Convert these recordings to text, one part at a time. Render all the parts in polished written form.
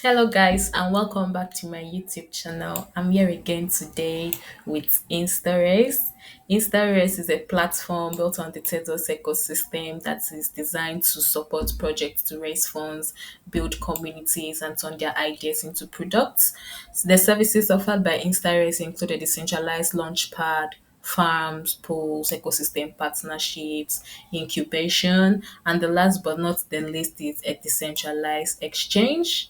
Hello, guys, and welcome back to my YouTube channel. I'm here again today with Instaraise. Instaraise is a platform built on the Tezos ecosystem that is designed to support projects to raise funds, build communities, and turn their ideas into products. So the services offered by Instaraise include a decentralized launchpad, farms, pools, ecosystem partnerships, incubation, and the last but not the least is a decentralized exchange.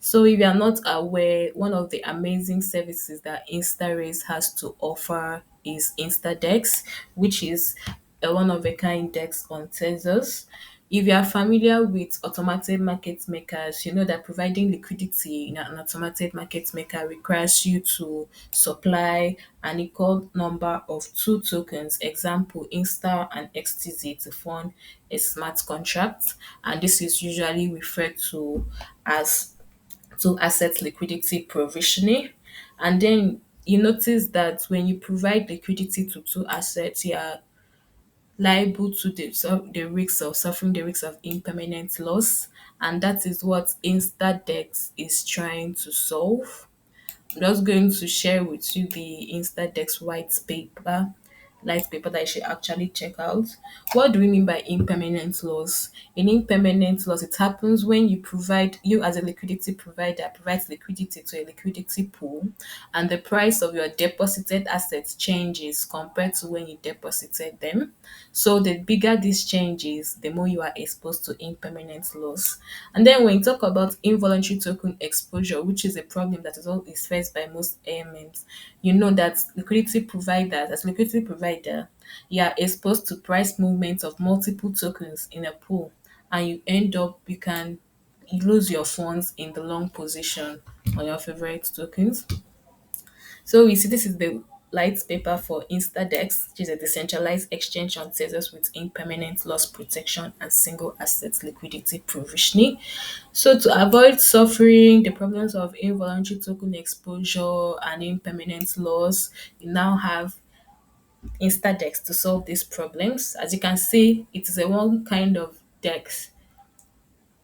So if you are not aware, one of the amazing services that InstaRaise has to offer is InstaDEX, which is a one of a kind DEX on Tezos. If you are familiar with automated market makers, you know that providing liquidity in an automated market maker requires you to supply an equal number of two tokens, example Insta and XTZ, to fund a smart contract. And this is usually referred to as asset liquidity provisioning. And then you notice that when you provide liquidity to two assets, you are liable to the risks of suffering the risks of impermanent loss. And that is what InstaDEX is trying to solve. I'm just going to share with you the InstaDEX light paper that you should actually check out. What do we mean by impermanent loss? In impermanent loss, it happens when you as a liquidity provider provides liquidity to a liquidity pool, and the price of your deposited assets changes compared to when you deposited them. So the bigger this changes, the more you are exposed to impermanent loss. And then when you talk about involuntary token exposure, which is a problem that is faced by most AMMs, you know that as liquidity provider, you are exposed to price movements of multiple tokens in a pool, and you lose your funds in the long position on your favorite tokens. So we see this is the light paper for InstaDEX, which is a decentralized exchange on Tezos with impermanent loss protection and single asset liquidity provisioning. So to avoid suffering the problems of involuntary token exposure and impermanent loss, you now have InstaDEX to solve these problems. As you can see, it is a one kind of DEX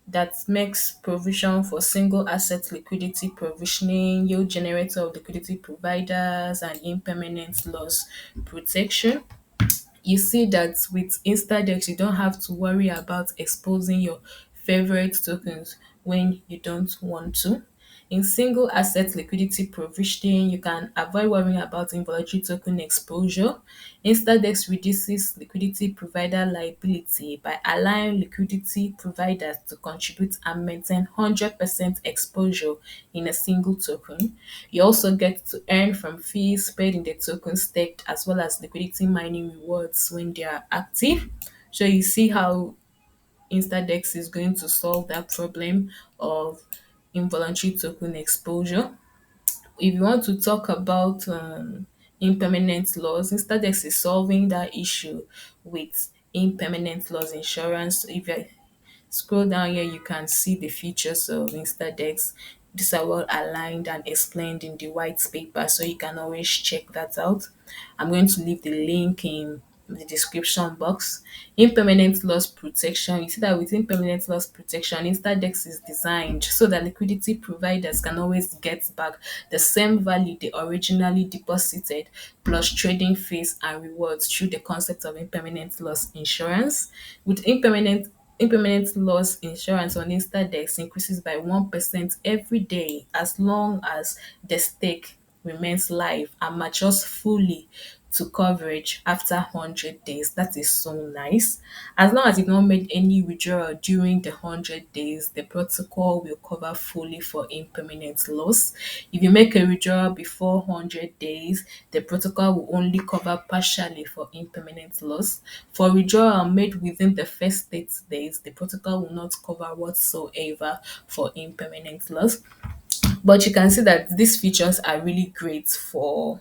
that makes provision for single asset liquidity provisioning, yield generator of liquidity providers, and impermanent loss protection. You see that with InstaDex, you don't have to worry about exposing your favorite tokens when you don't want to. In single asset liquidity provisioning, you can avoid worrying about involuntary token exposure. InstaDex reduces liquidity provider liability by allowing liquidity providers to contribute and maintain 100% exposure in a single token. You also get to earn from fees paid in the token staked as well as liquidity mining rewards when they are active. So you see how InstaDex is going to solve that problem of involuntary token exposure. If you want to talk about impermanent loss, InstaDex is solving that issue with impermanent loss insurance. So if you scroll down here, you can see the features of InstaDex. These are well aligned and explained in the white paper, so you can always check that out. I'm going to leave the link in the description box. Impermanent loss protection. You see that with impermanent loss protection, InstaDex is designed so that liquidity providers can always get back the same value they originally deposited, plus trading fees and rewards through the concept of impermanent loss insurance. With impermanent loss insurance on InstaDex increases by 1% every day as long as the stake remains live and matures fully to coverage after 100 days. That is so nice. As long as you've not made any withdrawal during the 100 days, the protocol will cover fully for impermanent loss. If you make a withdrawal before 100 days, the protocol will only cover partially for impermanent loss. For withdrawal made within the first 30 days, the protocol will not cover whatsoever for impermanent loss. But you can see that these features are really great for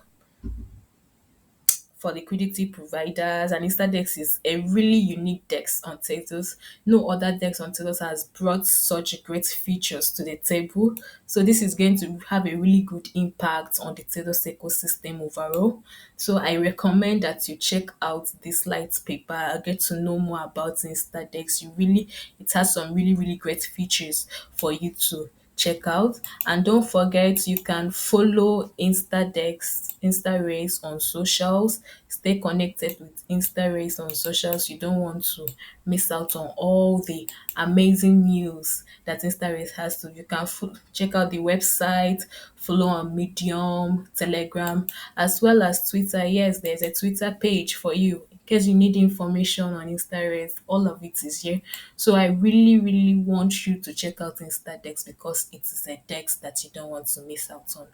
liquidity providers, and InstaDex is a really unique DEX on Tezos. No other DEX on Tezos has brought such great features to the table. So this is going to have a really good impact on the Tezos ecosystem overall. So I recommend that you check out this light paper, get to know more about InstaDex. It has some really, really great features for you to check out. And don't forget, you can follow InstaDEX, Instaraise on socials. Stay connected with Instaraise on socials. You don't want to miss out on all the amazing news that Instaraise has to. You can check out the website, follow on Medium, Telegram, as well as Twitter. Yes, there's a Twitter page for you in case you need information on Instagram. All of it is here. So I really, really want you to check out InstaDEX because it is a DEX that you don't want to miss out on.